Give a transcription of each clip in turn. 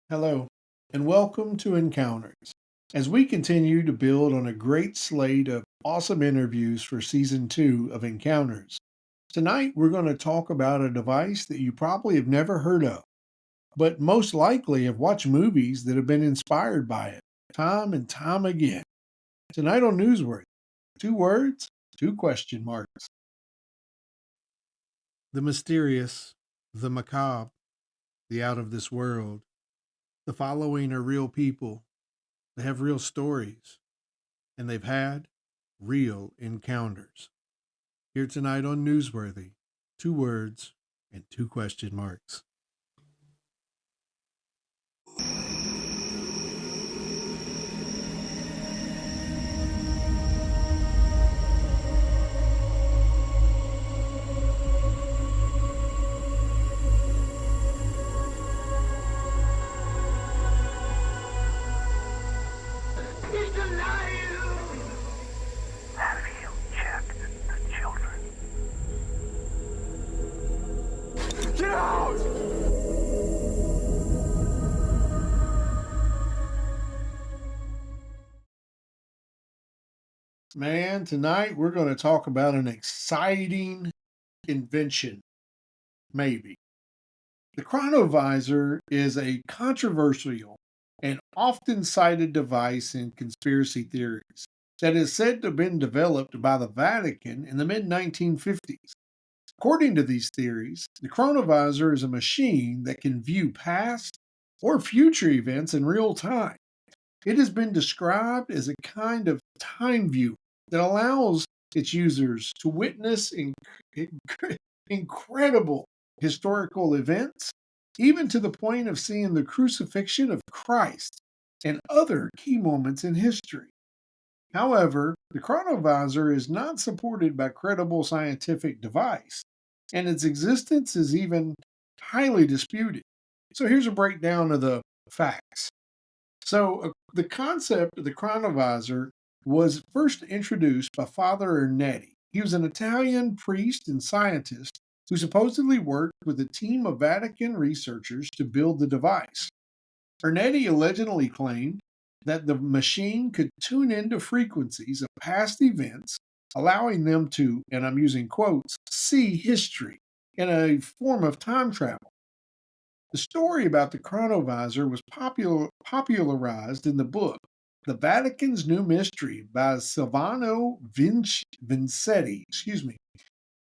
Hello, and welcome to Encounters. As we continue to build on a great slate of awesome interviews for season 2 of Encounters, tonight we're going to talk about a device that you probably have never heard of, but most likely have watched movies that have been inspired by it time and time again. Tonight on Newsworthy, two words, two question marks. The mysterious, the macabre, the out of this world. The following are real people. They have real stories, and they've had real encounters. Here tonight on Newsworthy, two words and two question marks. It's alive! Have you checked the children? Get out! Man, tonight we're going to talk about an exciting invention, maybe. The Chronovisor is a controversial and often cited device in conspiracy theories that is said to have been developed by the Vatican in the mid 1950s. According to these theories, the chronovisor is a machine that can view past or future events in real time. It has been described as a kind of time view that allows its users to witness incredible historical events, even to the point of seeing the crucifixion of Christ and other key moments in history. However, the chronovisor is not supported by credible scientific device, and its existence is even highly disputed. So here's a breakdown of the facts. The concept of the chronovisor was first introduced by Father Ernetti. He was an Italian priest and scientist who supposedly worked with a team of Vatican researchers to build the device. Ernetti allegedly claimed that the machine could tune into frequencies of past events, allowing them to, and I'm using quotes, see history in a form of time travel. The story about the chronovisor was popularized in the book The Vatican's New Mystery by Silvano Vincetti,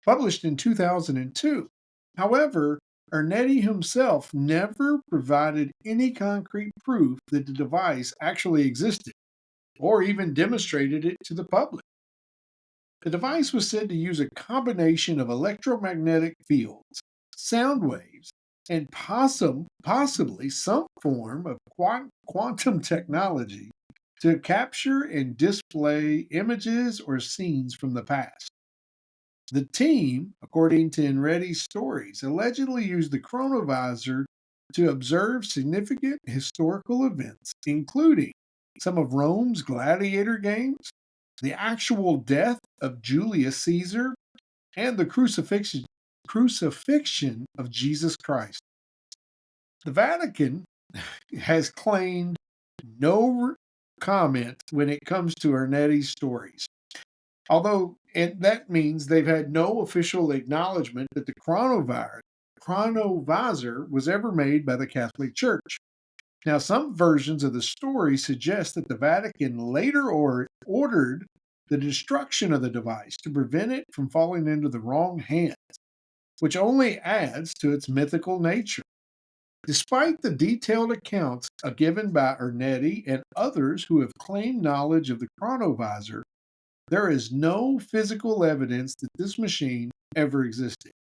published in 2002. However, Ernetti himself never provided any concrete proof that the device actually existed or even demonstrated it to the public. The device was said to use a combination of electromagnetic fields, sound waves, and possibly some form of quantum technology to capture and display images or scenes from the past. The team, according to Enretti's stories, allegedly used the chronovisor to observe significant historical events, including some of Rome's gladiator games, the actual death of Julius Caesar, and the crucifixion of Jesus Christ. The Vatican has claimed no comment when it comes to Ernetti's stories. Although, and that means they've had no official acknowledgement that the chronovisor was ever made by the Catholic Church. Now, some versions of the story suggest that the Vatican later ordered the destruction of the device to prevent it from falling into the wrong hands, which only adds to its mythical nature. Despite the detailed accounts given by Ernetti and others who have claimed knowledge of the chronovisor, there is no physical evidence that this machine ever existed.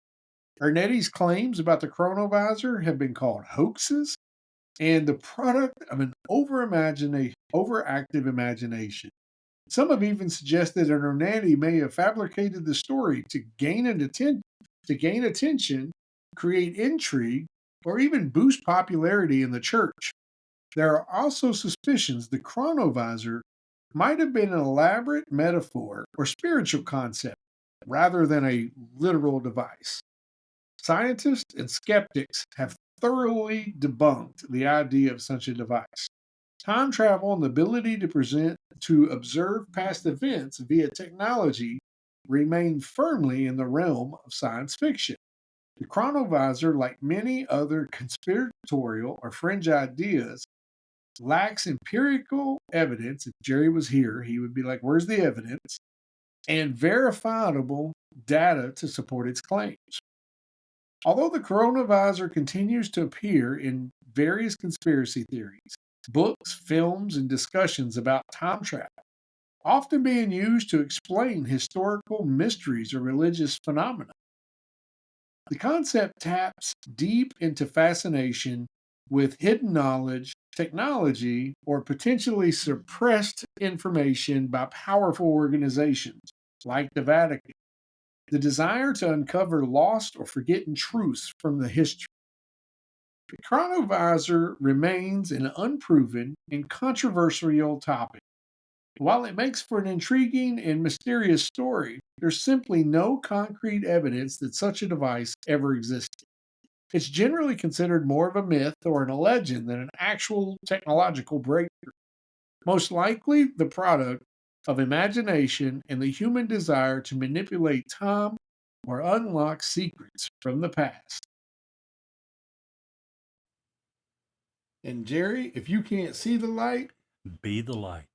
Ernetti's claims about the chronovisor have been called hoaxes and the product of an overactive imagination. Some have even suggested that Ernetti may have fabricated the story to gain attention, create intrigue, or even boost popularity in the church. There are also suspicions the chronovisor might have been an elaborate metaphor or spiritual concept rather than a literal device. Scientists and skeptics have thoroughly debunked the idea of such a device. Time travel and the ability to observe past events via technology remain firmly in the realm of science fiction. The chronovisor, like many other conspiratorial or fringe ideas, lacks empirical evidence. If Jerry was here, he would be like, "Where's the evidence?" and verifiable data to support its claims. Although the coronavisor continues to appear in various conspiracy theories, books, films, and discussions about time travel, often being used to explain historical mysteries or religious phenomena. The concept taps deep into fascination with hidden knowledge, technology, or potentially suppressed information by powerful organizations like the Vatican. The desire to uncover lost or forgotten truths from the history. The chronovisor remains an unproven and controversial topic. While it makes for an intriguing and mysterious story, there's simply no concrete evidence that such a device ever existed. It's generally considered more of a myth or a legend than an actual technological breakthrough, most likely the product of imagination and the human desire to manipulate time or unlock secrets from the past. And Jerry, if you can't see the light, Be the light.